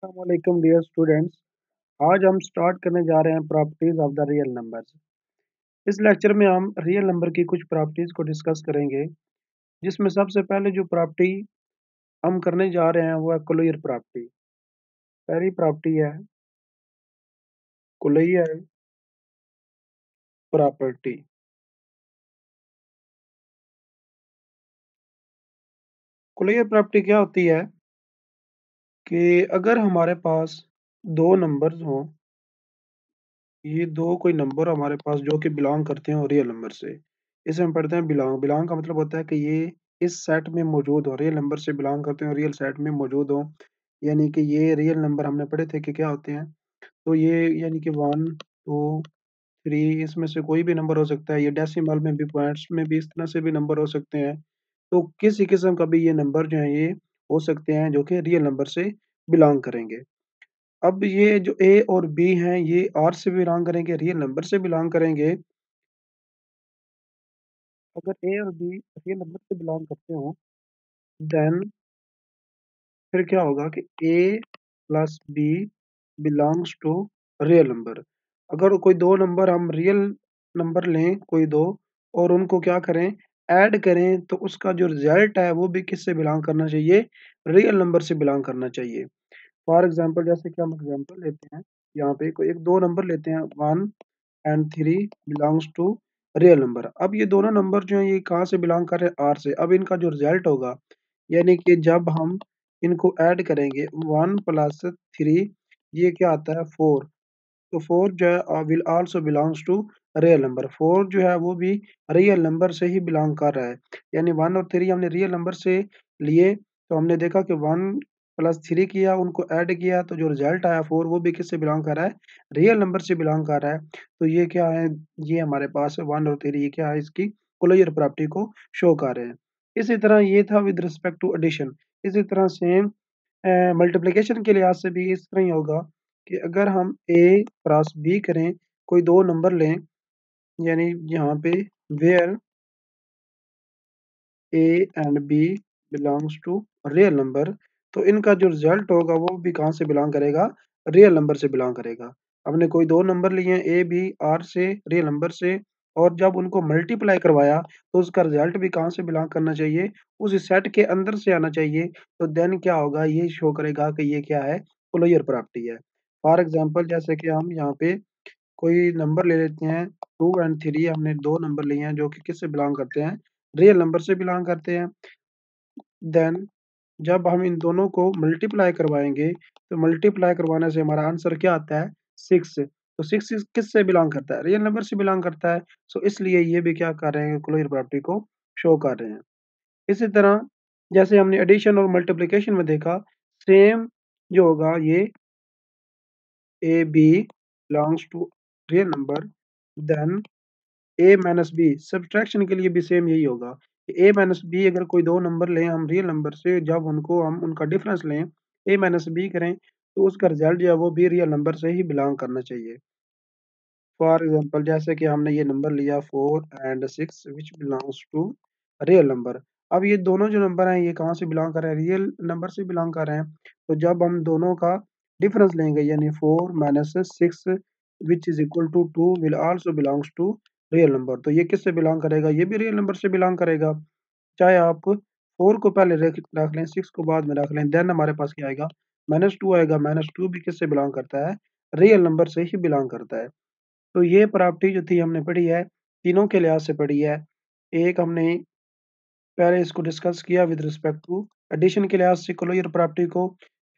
वालेकुम dear students. आज हम स्टार्ट करने जा रहे हैं properties of the real numbers. इस लेक्चर में हम रियल नंबर की कुछ प्रॉपर्टीज को डिस्कस करेंगे, जिसमें सबसे पहले जो प्रॉपर्टी हम करने जा रहे हैं वो है क्लोजर प्रॉपर्टी। पहली प्रॉपर्टी है क्लोजर प्रॉपर्टी। क्लोजर प्रॉपर्टी क्या होती है कि अगर हमारे पास दो नंबर्स हों, ये दो कोई नंबर हमारे पास जो कि बिलोंग करते हैं रियल नंबर से, इसे हम पढ़ते हैं बिलोंग। बिलोंग का मतलब होता है कि ये इस सेट में मौजूद हो, रियल नंबर से बिलोंग करते हैं, रियल सेट में मौजूद हो। यानी कि ये रियल नंबर हमने पढ़े थे कि क्या होते हैं। तो ये यानी कि 1 2 3 इसमें से कोई भी नंबर हो सकता है। ये डेसिमल में भी, पॉइंट्स में भी, इस तरह से भी नंबर हो सकते हैं। तो किसी किस्म का भी ये नंबर जो है ये हो सकते हैं जो कि रियल नंबर से बिलोंग करेंगे। अब ये जो ए और बी हैं ये आर से बिलोंग करेंगे, रियल नंबर से बिलोंग करेंगे। अगर ए और बी रियल नंबर से बिलोंग करते हो, देन फिर क्या होगा कि A plus B belongs to real number. अगर कोई दो नंबर हम रियल नंबर लें, कोई दो, और उनको क्या करें, ऐड करें, तो उसका जो रिजल्ट है वो भी किससे बिलोंग करना चाहिए, रियल नंबर से बिलोंग करना चाहिए। फॉर एग्जाम्पल जैसे कि हम एग्जाम्पल लेते हैं, यहाँ पे कोई एक दो नंबर लेते हैं, 1 और 3 बिलोंग्स टू रियल नंबर। अब ये दोनों नंबर जो है ये कहाँ से बिलोंग कर रहे हैं, आर से। अब इनका जो रिजल्ट होगा, यानी कि जब हम इनको ऐड करेंगे, 1 + 3, ये क्या आता है, 4। तो 4 जो है will also belongs to real number. 4 जो है वो भी रियल नंबर से ही बिलोंग कर रहा है। यानी 1 और 3 हमने रियल नंबर से लिए, तो हमने देखा कि 1 + 3 किया, उनको ऐड किया, तो जो रिजल्ट आया 4 वो भी किससे बिलोंग कर रहा है, रियल नंबर से बिलोंग कर रहा है। तो ये क्या है, ये हमारे पास है 1 और 3, ये क्या है, इसकी क्लोजर प्रॉपर्टी को शो कर रहे हैं। इसी तरह ये था विद रिस्पेक्ट टू एडिशन। इसी तरह सेम मल्टीप्लिकेशन के लिहाज से भी इस तरह ही होगा कि अगर हम ए क्रॉस बी करें, कोई दो नंबर लें, यानी यहाँ पे where A and B belongs to real number, तो इनका जो रिजल्ट होगा वो भी कहाँ से बिलोंग करेगा, रियल नंबर से बिलोंग करेगा। हमने कोई दो नंबर लिए हैं, ए बी, आर से, रियल नंबर से, और जब उनको मल्टीप्लाई करवाया तो उसका रिजल्ट भी कहाँ से बिलोंग करना चाहिए, उस सेट के अंदर से आना चाहिए। तो देन क्या होगा, ये शो करेगा कि ये क्या है, क्लोजर प्रॉपर्टी है। फॉर एग्जाम्पल जैसे कि हम यहाँ पे कोई नंबर ले लेते हैं, 2 और 3, हमने दो नंबर लिए हैं जो कि किससे बिलोंग करते हैं, रियल नंबर से बिलोंग करते हैं। देन जब हम इन दोनों को मल्टीप्लाई करवाएँगे, तो मल्टीप्लाई करवाने से हमारा आंसर क्या आता है, 6। तो 6 किससे बिलॉन्ग करता है, रियल नंबर से बिलॉन्ग करता है। सो इसलिए ये भी क्या कर रहे हैं, क्लोजर प्रॉपर्टी को शो कर रहे हैं। इसी तरह जैसे हमने एडिशन और मल्टीप्लिकेशन में देखा, सेम जो होगा ये A B belongs to real number, then A minus B subtraction के लिए भी सेम यही होगा। ए माइनस बी अगर कोई दो नंबर लें हम रियल नंबर से, जब उनको हम उनका डिफरेंस लें, ए माइनस बी करें, तो उसका रिजल्ट जो है वो भी रियल नंबर से ही बिलोंग करना चाहिए। फॉर एग्जांपल जैसे कि हमने ये नंबर लिया 4 और 6 which belongs to real number. अब ये दोनों जो नंबर हैं ये कहाँ से बिलोंग कर रहे हैं, रियल नंबर से बिलोंग कर रहे हैं। तो जब हम दोनों का डिफरेंस लेंगे, यानी 4 - 6 which is equal to 2 will also belongs to real number. तो ये किससे बिलोंग करेगा, ये भी रियल नंबर से बिलोंग करेगा। चाहे आप 4 को पहले रख रख लें, 6 को बाद में रख लें, देन हमारे पास क्या आएगा, -2 आएगा। -2 भी किससे बिलोंग करता है, रियल नंबर से ही बिलोंग करता है। तो ये प्रॉपर्टी जो थी हमने पढ़ी है, तीनों के लिहाज से पढ़ी है। एक हमने पहले इसको डिस्कस किया विद रिस्पेक्ट टू एडिशन के लिहाज से क्लोजर प्रॉपर्टी को,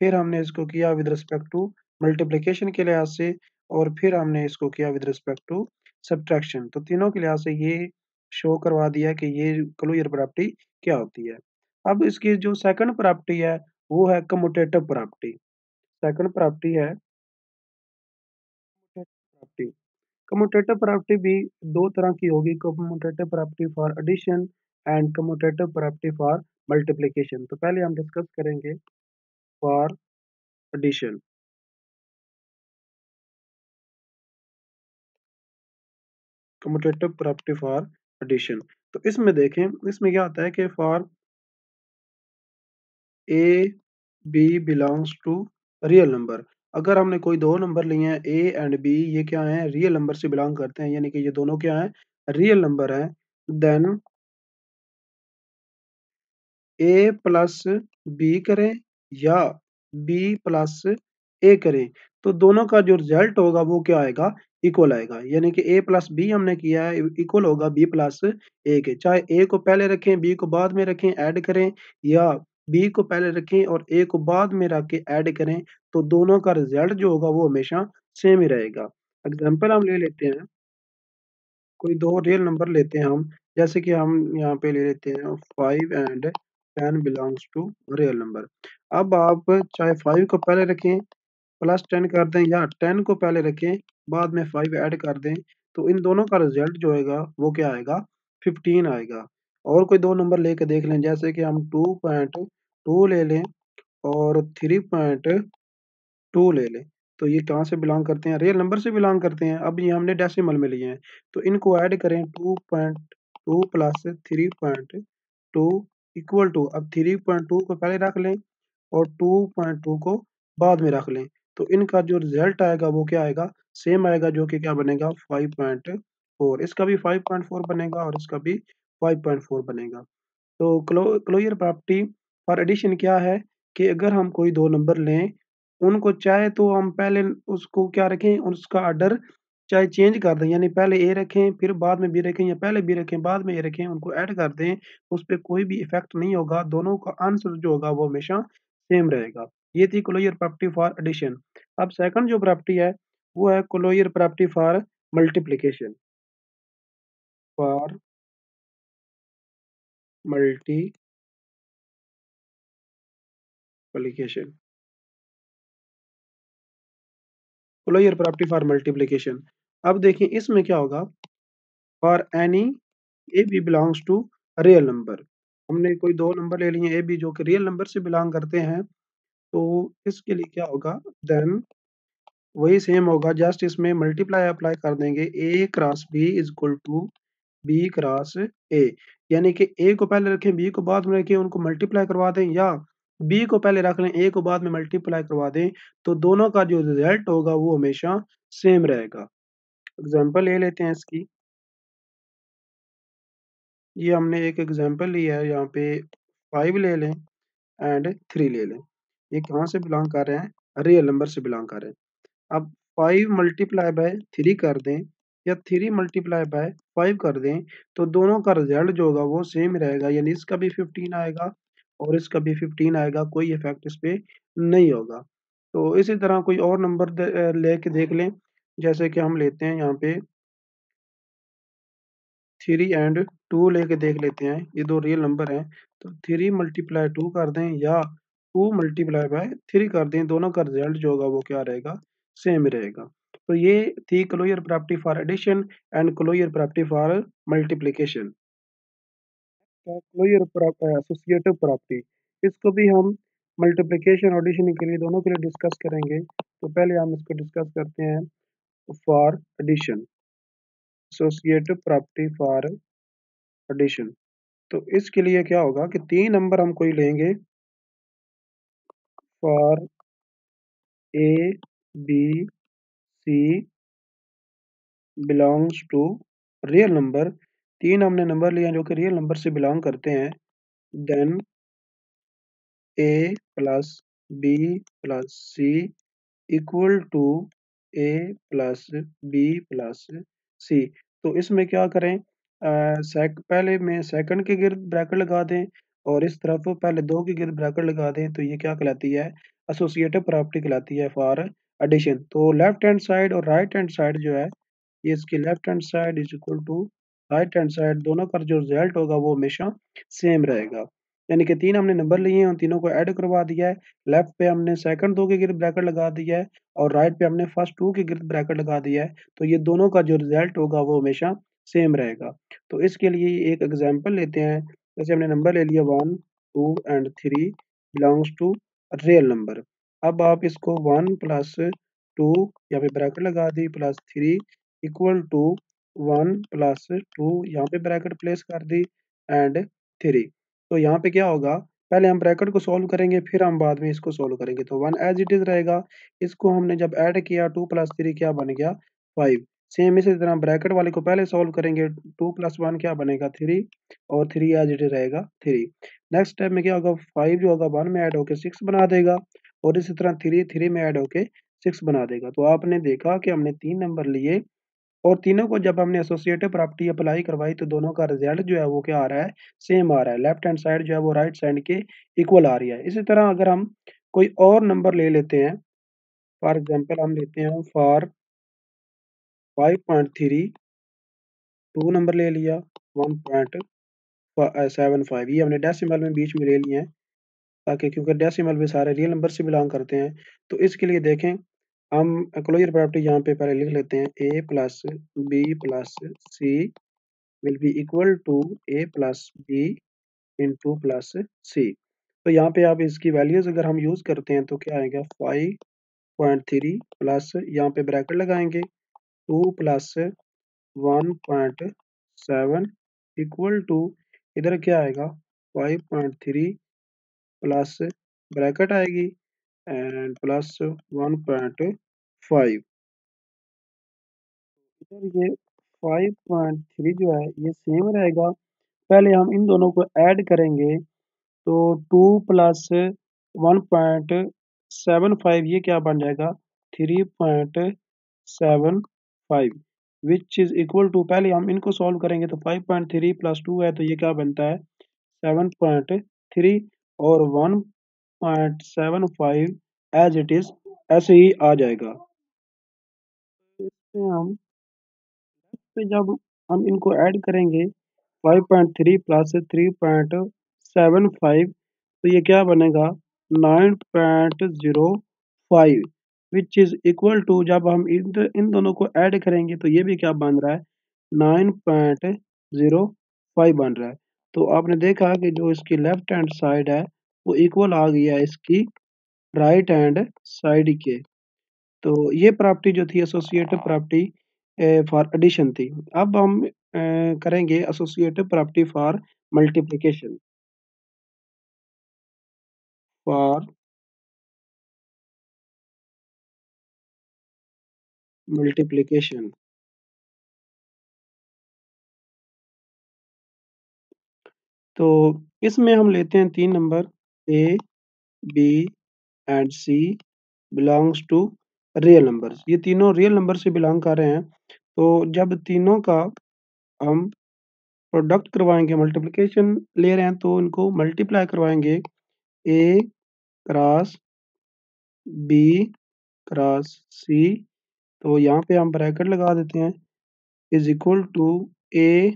फिर हमने इसको किया विद रिस्पेक्ट टू मल्टीप्लिकेशन के लिहाज से, और फिर हमने इसको किया विद रिस्पेक्ट टू सब्ट्रैक्शन। तो तीनों के लिहाज से ये शो करवा दिया कि ये क्लोजर प्रॉपर्टी क्या होती है। अब इसकी जो सेकंड प्रॉपर्टी है वो है कम्यूटेटिव प्रॉपर्टी। सेकंड प्रॉपर्टी है प्रॉपर्टी। कम्यूटेटिव प्रॉपर्टी भी दो तरह की होगी, commutative property for addition and commutative property for multiplication. तो पहले हम डिस्कस करेंगे for addition. Commutative property for addition, तो इसमें देखें, इसमें क्या होता है कि for A B belongs to real number. अगर हमने कोई 2 नंबर लिए हैं ए एंड बी, ये क्या हैं? रियल नंबर से बिलॉन्ग करते हैं, यानी कि ये दोनों क्या हैं? रियल नंबर हैं। देन ए प्लस बी करें या बी प्लस ए करें, तो दोनों का जो रिजल्ट होगा वो क्या आएगा? इक्वल आएगा। यानी कि ए प्लस बी हमने किया है, इक्वल होगा बी प्लस ए के। चाहे ए को पहले रखें, बी को बाद में रखें, ऐड करें, या बी को पहले रखें और ए को बाद में रख के ऐड करें, तो दोनों का रिजल्ट जो होगा वो हमेशा सेम ही रहेगा। एग्जाम्पल हम ले लेते हैं, कोई 2 रियल नंबर लेते हैं हम, जैसे कि हम यहाँ पे ले लेते हैं 5 and 10 belongs to real number. अब आप चाहे 5 को पहले रखें, प्लस 10 कर दें, या 10 को पहले रखें, बाद में 5 ऐड कर दें, तो इन दोनों का रिजल्ट जो आएगा वो क्या आएगा? 15 आएगा। और कोई 2 नंबर लेके देख लें, जैसे कि हम 2.2 ले लें और 3.2 ले लें, तो ये कहाँ से बिलॉन्ग करते हैं? रियल नंबर से बिलॉन्ग करते हैं। अब ये हमने डेसिमल में लिए हैं, तो इनको ऐड करें, 2.2 प्लस 3.2 इक्वल टू, अब 3.2 को पहले रख लें और 2.2 को बाद में रख लें, तो इनका जो रिजल्ट आएगा वो क्या आएगा? सेम आएगा, जो कि क्या बनेगा? 5.4। इसका भी 5.4 बनेगा और इसका भी 5.4 बनेगा। तो क्लोजर प्रॉपर्टी फॉर एडिशन क्या है कि अगर हम कोई 2 नंबर लें, उनको चाहे तो हम पहले उसको क्या रखें, उसका ऑर्डर चाहे चेंज कर दें, यानी पहले ए रखें, फिर बाद में बी रखें, या पहले बी रखें, बाद में ए रखें, उनको ऐड कर दें, उस पे कोई भी इफ़ेक्ट नहीं होगा, दोनों का आंसर जो होगा वो हमेशा सेम रहेगा। ये थी क्लोजर प्रॉपर्टी फॉर एडिशन। अब सेकंड जो प्रॉपर्टी है, वो है closure property for multiplication. For multiplication, closure property for multiplication. अब देखिए इसमें क्या होगा? For any A B belongs to real number, हमने कोई 2 नंबर ले लिए ए बी जो कि रियल नंबर से बिलॉन्ग करते हैं, तो इसके लिए क्या होगा? देन वही सेम होगा, जस्ट इसमें मल्टीप्लाई अप्लाई कर देंगे, A cross B is equal to B cross A. यानी कि ए को पहले रखें, बी को बाद में रखें, उनको मल्टीप्लाई करवा दें, या बी को पहले रख लें, ए को बाद में मल्टीप्लाई करवा दें, तो दोनों का जो रिजल्ट होगा वो हमेशा सेम रहेगा। एग्जाम्पल ले लेते हैं इसकी। ये हमने एक एग्जाम्पल लिया है, यहाँ पे 5 ले लें एंड 3 ले लें। ये कहाँ से बिलॉन्ग कर रहे हैं? रियल नंबर से बिलॉन्ग कर रहे हैं। अब 5 मल्टीप्लाई बाय 3 कर दें, या 3 मल्टीप्लाई बाय 5 कर दें, तो दोनों का रिजल्ट जो होगा वो सेम रहेगा, यानी इसका भी 15 आएगा और इसका भी 15 आएगा, कोई इफ़ेक्ट इस पे नहीं होगा। तो इसी तरह कोई और नंबर लेके देख लें, जैसे कि हम लेते हैं यहाँ पे 3 एंड 2 लेके देख लेते हैं, ये 2 रियल नंबर हैं, तो 3 मल्टीप्लाई 2 कर दें या 2 मल्टीप्लाई बाय 3 कर दें, दोनों का रिजल्ट जो होगा वो क्या रहेगा? सेम ही रहेगा। तो ये थी closure property for addition and closure property for multiplication. Closure associative property, इसको भी हम मल्टीप्लिकेशन और एडिशन के लिए, दोनों के लिए डिस्कस करेंगे। तो पहले हम इसको डिस्कस करते हैं for addition, associative property for addition. तो इसके लिए क्या होगा कि 3 नंबर हम कोई लेंगे, for A B C belongs to real number. 3 हमने नंबर लिए हैं जो कि रियल नंबर से बिलोंग करते हैं। Then A plus B plus C equal to A plus B plus C. तो इसमें क्या करें? पहले में सेकंड के गिर्द ब्रैकेट लगा दें, और इस तरफ पहले 2 के गिर्द ब्रैकेट लगा दें, तो ये क्या कहलाती है? एसोसिएटिव प्रॉपर्टी कहलाती है फॉर एडिशन। तो लेफ्ट हैंड साइड और राइट हैंड साइड जो है, ये इसकी left hand side is equal to right hand side, दोनों का जो रिजल्ट होगा वो हमेशा सेम रहेगा। यानी कि 3 हमने नंबर लिए हैं, उन तीनों को ऐड करवा दिया है। लेफ्ट पे हमने सेकंड 2 के गिर्द ब्रैकेट लगा दिया है और राइट पे हमने फर्स्ट 2 के गिर्द ब्रैकेट लगा दिया है। तो ये दोनों का जो रिजल्ट होगा वो हमेशा सेम रहेगा। तो इसके लिए एक एग्जांपल लेते हैं। जैसे हमने नंबर ले लिया 1, 2 and 3 belongs to real number. अब आप इसको 1 प्लस 2, यहाँ पे ब्रैकेट लगा दी, प्लस 3 इक्वल टू 1 प्लस 2, यहाँ पे ब्रैकेट प्लेस कर दी एंड 3। तो यहाँ पे क्या होगा? पहले हम ब्रैकेट को सॉल्व करेंगे, फिर हम बाद में इसको सॉल्व करेंगे। तो 1 एज़ इट इज़ रहेगा। इसको हमने जब ऐड किया 2 प्लस 3 क्या बन गया 5। सेम इसी तरह ब्रैकेट वाले को पहले सॉल्व करेंगे, 2 प्लस 1 क्या बनेगा 3 और 3 एज़ इट इज़ रहेगा 3। नेक्स्ट स्टेप में क्या होगा 5 जो होगा 1 में ऐड होके 6 बना देगा और इसी तरह 3 3 में ऐड होके 6 बना देगा। तो आपने देखा कि हमने 3 नंबर लिए और तीनों को जब हमने एसोसिएटिव प्रॉपर्टी अप्लाई करवाई तो दोनों का रिजल्ट जो है वो क्या आ रहा है, सेम आ रहा है। लेफ्ट हैंड साइड जो है वो राइट साइड के इक्वल आ रही है। इसी तरह अगर हम कोई और नंबर ले लेते हैं, फॉर एग्जांपल हम लेते हैं फॉर 5.3, 2 नंबर ले लिया 1.75, ये हमने डेसिमल में बीच में ले लिए हैं ताकि क्योंकि डेसिमल में सारे रियल नंबर से बिलोंग करते हैं। तो इसके लिए देखें हम क्लोजर प्रॉपर्टी यहाँ पे पहले लिख लेते हैं a plus B plus C will be equal to a plus B into plus C. तो यहाँ पे आप इसकी वैल्यूज अगर हम यूज करते हैं तो क्या आएगा 5.3 प्लस यहाँ पे ब्रैकेट लगाएंगे 2 प्लस 1.7 इक्वल टू इधर क्या आएगा 5.3 प्लस ब्रैकेट आएगी एंड प्लस 1.5। इधर ये 5.3 जो है ये सेम रहेगा। पहले हम इन दोनों को ऐड करेंगे तो 2 प्लस 1.75 ये क्या बन जाएगा 3.75 विच इज इक्वल टू पहले हम इनको सॉल्व करेंगे तो 5.3 प्लस 2 है तो ये क्या बनता है 7.3 और 1.75 एज इट इज ऐसे ही आ जाएगा। इसमें हम पे जब हम इनको ऐड करेंगे 5.3 प्लस 3.75 तो ये क्या बनेगा 9.05 विच इज इक्वल टू जब हम इन दोनों को ऐड करेंगे तो ये भी क्या बन रहा है 9.05 बन रहा है। तो आपने देखा कि जो इसकी लेफ्ट हैंड साइड है वो इक्वल आ गई है इसकी राइट हैंड साइड के। तो ये प्रॉपर्टी जो थी एसोसिएटिव प्रॉपर्टी फॉर एडिशन थी। अब हम करेंगे associative property for multiplication. For multiplication तो इसमें हम लेते हैं 3 number A, B and C belongs to real numbers. ये तीनों रियल नंबर से बिलोंग कर रहे हैं। तो जब तीनों का हम प्रोडक्ट करवाएंगे मल्टीप्लिकेशन ले रहे हैं तो इनको मल्टीप्लाई करवाएंगे A cross B cross C. तो यहाँ पे हम ब्रैकेट लगा देते हैं is equal to A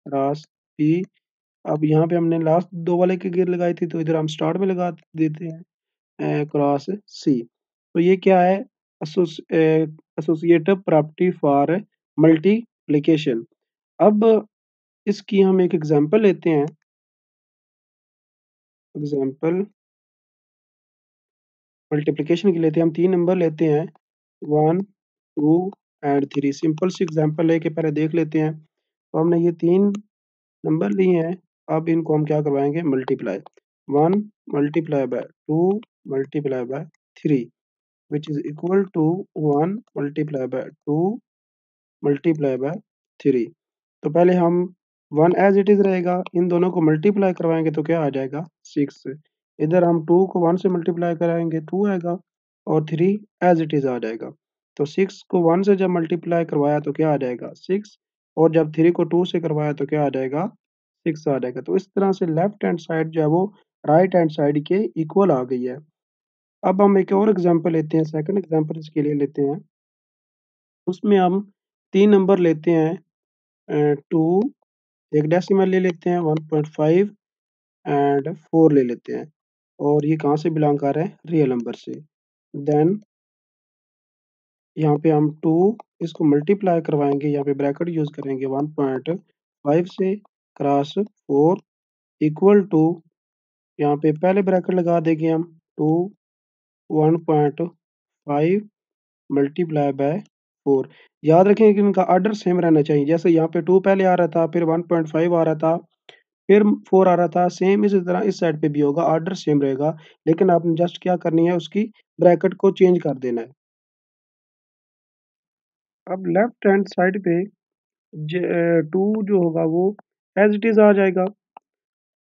cross B. अब यहाँ पे हमने लास्ट दो वाले की गिर लगाई थी तो इधर हम स्टार्ट में लगा देते हैं क्रॉस सी। तो ये क्या है एसोसिएटिव प्रॉपर्टी फॉर मल्टीप्लिकेशन। अब इसकी हम एक एग्जांपल लेते हैं। एग्जांपल मल्टीप्लिकेशन की लेते हैं हम 3 नंबर लेते हैं 1 2 एंड 3। सिंपल सी एग्जांपल लेके पहले देख लेते हैं। तो हमने ये 3 नंबर लिए हैं। अब इनको हम क्या करवाएंगे multiply 1 multiply by 2 multiply by 3 which is equal to 1 multiply by 2 multiply by 3। तो पहले हम 1 एज इट इज रहेगा, इन दोनों को मल्टीप्लाई करवाएंगे तो क्या आ जाएगा 6। इधर हम 2 को 1 से मल्टीप्लाई कराएंगे 2 आएगा और 3 एज इट इज आ जाएगा। तो 6 को 1 से जब मल्टीप्लाई करवाया तो क्या आ जाएगा 6 और जब 3 को 2 से करवाया तो क्या आ जाएगा 6 आ जाएगा। तो इस तरह से लेफ्ट हैंड साइड जो है वो राइट हैंड साइड के इक्वल आ गई है। अब हम एक और एग्जांपल लेते हैं, सेकंड एग्जांपल इसके लिए लेते हैं। उसमें हम 3 नंबर लेते हैं 2, एक डेसिमल ले लेते हैं 1.5 एंड 4 ले लेते हैं और ये कहाँ से बिलोंग कर रहे हैं रियल नंबर से। देन यहाँ पे हम 2 इसको मल्टीप्लाई करवाएंगे, यहाँ पे ब्रैकेट यूज करेंगे 1.5 से क्रॉस 4 इक्वल टू यहाँ पे पहले ब्रैकेट लगा देंगे हम 2 1.5 मल्टीप्लाई बाय 4। याद रखें कि इनका ऑर्डर सेम रहना चाहिए। जैसे यहाँ पे 2 पहले आ रहा था फिर 1.5 आ रहा था फिर 4 आ रहा था, सेम इसी तरह इस साइड पे भी होगा, ऑर्डर सेम रहेगा, लेकिन आपने जस्ट क्या करनी है, उसकी ब्रैकेट को चेंज कर देना है। अब लेफ्ट हैंड साइड पे 2 जो होगा वो एज़ इट इज़ आ जाएगा,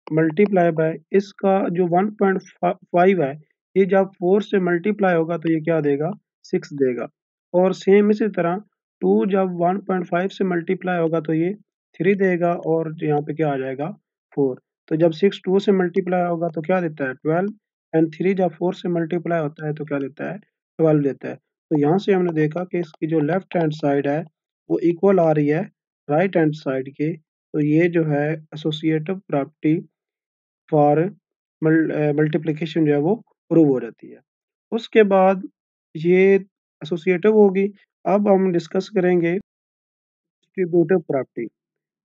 मल्टीप्लाई बाय इसका जो 1.5 है, ये जब 4 से मल्टीप्लाई होगा तो ये क्या देगा? 6 देगा। और सेम इसी तरह 2 जब 1.5 से मल्टीप्लाई होगा तो ये 3 देगा और यहाँ पे क्या आ जाएगा? 4। तो जब 6 2 से मल्टीप्लाई होगा तो क्या देता है? 12 एंड 3 जब 4 से मल्टीप्लाई होता है तो क्या देता है? 12 देता है। तो यहाँ से हमने देखा कि इसकी जो लेफ्ट हैंड साइड है, वो इक्वल आ रही है राइट हैंड साइड के। तो ये जो है एसोसिएटिव प्रॉपर्टी फॉर मल्टीप्लिकेशन जो है वो प्रूव हो जाती है। उसके बाद ये एसोसिएटिव होगी। अब हम डिस्कस करेंगे डिस्ट्रीब्यूटिव प्रॉपर्टी।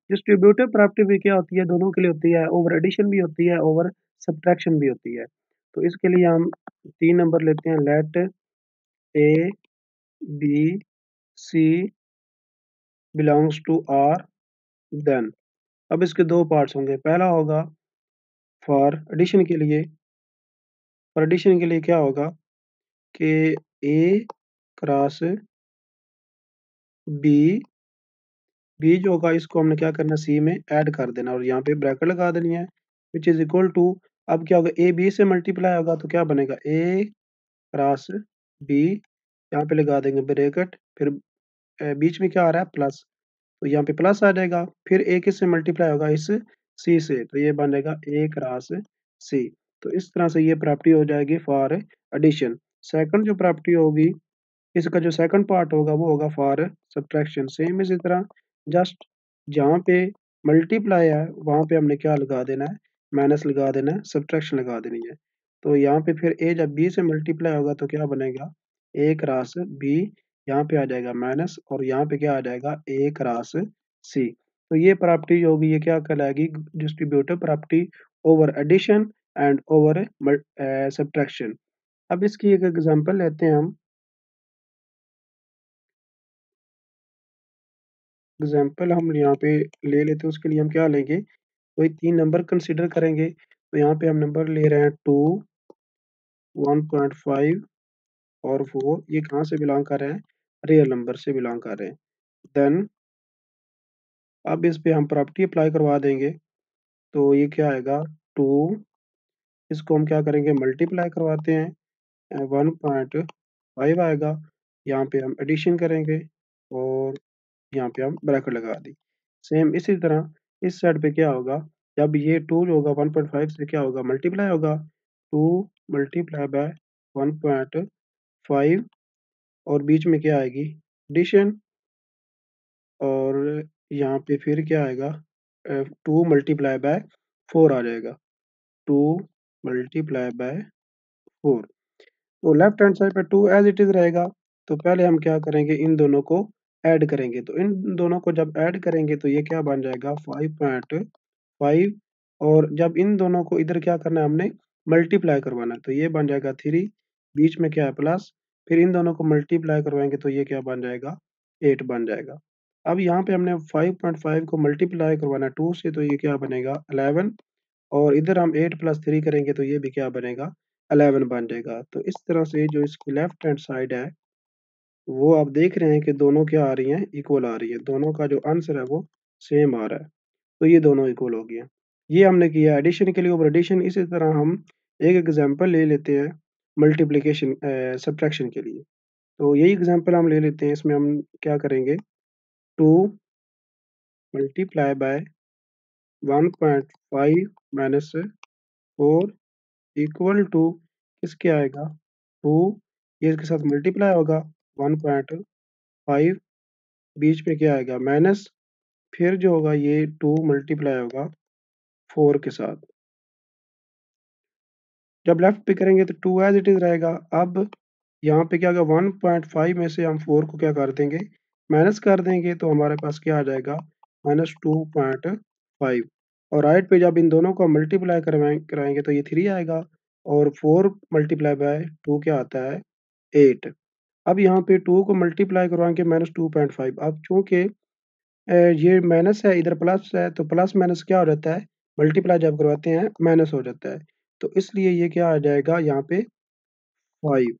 डिस्ट्रीब्यूटिव प्रॉपर्टी भी क्या होती है? दोनों के लिए होती है, ओवर एडिशन भी होती है, ओवर सब्ट्रैक्शन भी होती है। तो इसके लिए हम 3 नंबर लेते हैं, let A, B, C belongs to R, then अब इसके 2 पार्ट्स होंगे। पहला होगा फॉर एडिशन के लिए, फॉर एडिशन के लिए क्या होगा कि ए क्रॉस बी, बी जो होगा इसको हमने क्या करना है, सी में ऐड कर देना और यहाँ पे ब्रैकेट लगा देनी है, व्हिच इज़ इक्वल टू। अब क्या होगा, ए बी से मल्टीप्लाई होगा तो क्या बनेगा? ए क्रॉस बी, यहाँ पे लगा देंगे ब्रैकेट, फिर बीच में क्या आ रहा है? प्लस, तो यहाँ पे प्लस आ जाएगा। फिर ए किससे मल्टीप्लाई होगा? इस सी से, तो ये बन जाएगा ए क्रॉस सी। तो इस तरह से ये प्रॉपर्टी हो जाएगी फॉर एडिशन। सेकंड जो प्रॉपर्टी होगी, इसका जो सेकंड पार्ट होगा वो होगा फॉर सब्ट्रैक्शन। सेम इसी तरह जस्ट जहाँ पे मल्टीप्लाई है वहाँ पे हमने क्या लगा देना है? माइनस लगा देना है, सब्ट्रैक्शन लगा देनी है। तो यहाँ पे फिर ए जब बी से मल्टीप्लाई होगा तो क्या बनेगा? ए क्रॉस बी, यहाँ पे आ जाएगा माइनस और यहाँ पे क्या आ जाएगा? A cross C. तो ये प्रॉपर्टी जो होगी ये क्या कहलाएगी? Distributive property over addition and over subtraction. अब इसकी एक एग्जांपल लेते हैं हम। एग्जाम्पल हम यहाँ पे ले लेते हैं, उसके लिए हम क्या लेंगे? वही 3 नंबर कंसीडर करेंगे। तो यहाँ पे हम नंबर ले रहे हैं 2, 1.5 और 4। ये कहाँ से बिलॉन्ग कर रहे हैं? रियल नंबर से बिलॉन्ग कर रहे हैं। देन अब इस पे हम प्रॉपर्टी अप्लाई करवा देंगे। तो ये क्या आएगा? 2, इसको हम क्या करेंगे? मल्टीप्लाई करवाते हैं, 1.5 आएगा। यहाँ पे हम एडिशन करेंगे और यहाँ पे हम ब्रैकेट लगा दी। सेम इसी तरह इस साइड पे क्या होगा? जब ये 2 जो होगा 1.5 से क्या होगा? मल्टीप्लाई होगा। 2 मल्टीप्लाई बाय 1.5 और बीच में क्या आएगी? एडिशन। और यहाँ पे फिर क्या आएगा? 2 मल्टीप्लाई बाय 4 आ जाएगा। 2 मल्टीप्लाई बाय 4। तो लेफ्ट हैंड साइड पे 2 एज़ इट इज़ रहेगा। तो पहले हम क्या करेंगे? इन दोनों को ऐड करेंगे। तो इन दोनों को जब ऐड करेंगे तो ये क्या बन जाएगा? 5.5 और जब इन दोनों को इधर क्या करना है हमने? मल्टीप्लाई करवाना है। तो ये बन जाएगा 3, बीच में क्या है? प्लस, फिर इन दोनों को मल्टीप्लाई करवाएँगे तो ये क्या बन जाएगा? 8 बन जाएगा। अब यहाँ पे हमने 5.5 को मल्टीप्लाई करवाना है 2 से, तो ये क्या बनेगा? 11 और इधर हम 8 प्लस 3 करेंगे तो ये भी क्या बनेगा? 11 बन जाएगा। तो इस तरह से जो इसकी लेफ्ट हैंड साइड है, वो आप देख रहे हैं कि दोनों क्या आ रही हैं? इक्वल आ रही है। दोनों का जो आंसर है वो सेम आ रहा है। तो ये दोनों इक्वल हो गए। ये हमने किया एडिशन के लिए। ओवर एडिशन इसी तरह हम एक एग्जांपल ले लेते हैं मल्टीप्लिकेशन सब्ट्रैक्शन के लिए। तो यही एग्जांपल हम ले लेते हैं। इसमें हम क्या करेंगे? 2 multiply by 1.5 minus 4 equal to किसके आएगा? 2, ये इसके साथ मल्टीप्लाई होगा 1.5, बीच में क्या आएगा? माइनस, फिर जो होगा ये 2 मल्टीप्लाई होगा 4 के साथ। जब लेफ्ट पे करेंगे तो 2 एज़ इट इज़ रहेगा। अब यहाँ पे क्या होगा? 1.5 में से हम 4 को क्या कर देंगे? माइनस कर देंगे तो हमारे पास क्या आ जाएगा? -2.5 और राइट पे जब इन दोनों को मल्टीप्लाई कराएँगे तो ये 3 आएगा और 4 मल्टीप्लाई बाय 2 क्या आता है? 8। अब यहाँ पे 2 को मल्टीप्लाई करवाएँगे -2.5। अब चूँकि ये माइनस है, इधर प्लस है, तो प्लस माइनस क्या हो जाता है? मल्टीप्लाई जब करवाते हैं माइनस हो जाता है। तो इसलिए ये क्या आ जाएगा यहाँ पे 5।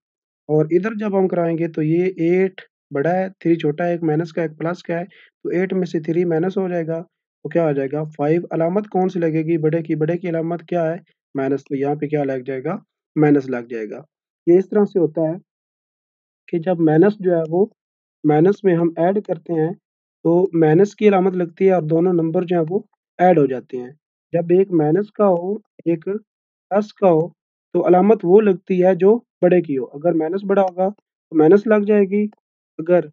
और इधर जब हम कराएँगे तो ये 8 बड़ा है, 3 छोटा है, एक माइनस का, एक प्लस का है, तो 8 में से 3 माइनस हो जाएगा, तो क्या आ जाएगा 5। अलामत कौन-सी लगेगी बड़े की? बड़े की अलामत क्या है? माइनस, तो यहाँ पे क्या लग जाएगा? माइनस लग जाएगा। ये इस तरह से होता है कि जब माइनस जो है वो माइनस में हम ऐड करते हैं, तो माइनस की अलामत लगती है और दोनों नंबर जो हैं वो ऐड हो जाते हैं। जब एक माइनस का हो, एक प्लस का हो, तो अलामत वो लगती है जो बड़े की हो। अगर माइनस बड़ा होगा, तो माइनस लग जाएगी, अगर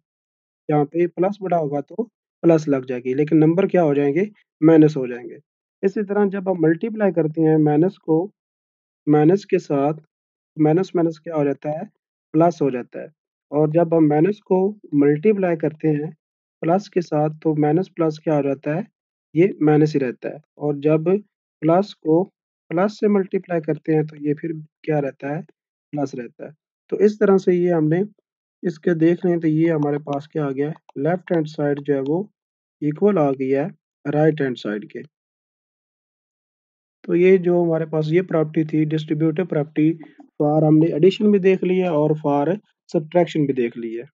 यहाँ पे प्लस बड़ा होगा तो प्लस लग जाएगी, लेकिन नंबर क्या हो जाएँगे? माइनस हो जाएँगे। इसी तरह जब हम मल्टीप्लाई करते हैं माइनस को माइनस के साथ, माइनस-माइनस क्या हो जाता है? प्लस हो जाता है। और जब हम माइनस को मल्टीप्लाई करते हैं प्लस के साथ, तो माइनस प्लस क्या हो जाता है? ये माइनस ही रहता है। और जब प्लस को प्लस से मल्टीप्लाई करते हैं, तो ये फिर क्या रहता है? प्लस रहता है। तो इस तरह से ये हमने इसके देख लें तो ये हमारे पास क्या आ गया है? लेफ्ट हैंड साइड जो है वो इक्वल आ गई है राइट हैंड साइड के। तो ये जो हमारे पास ये प्रॉपर्टी थी डिस्ट्रीब्यूटिव प्रॉपर्टी, फॉर हमने एडिशन भी देख ली है और फॉर सब्ट्रैक्शन भी देख ली है।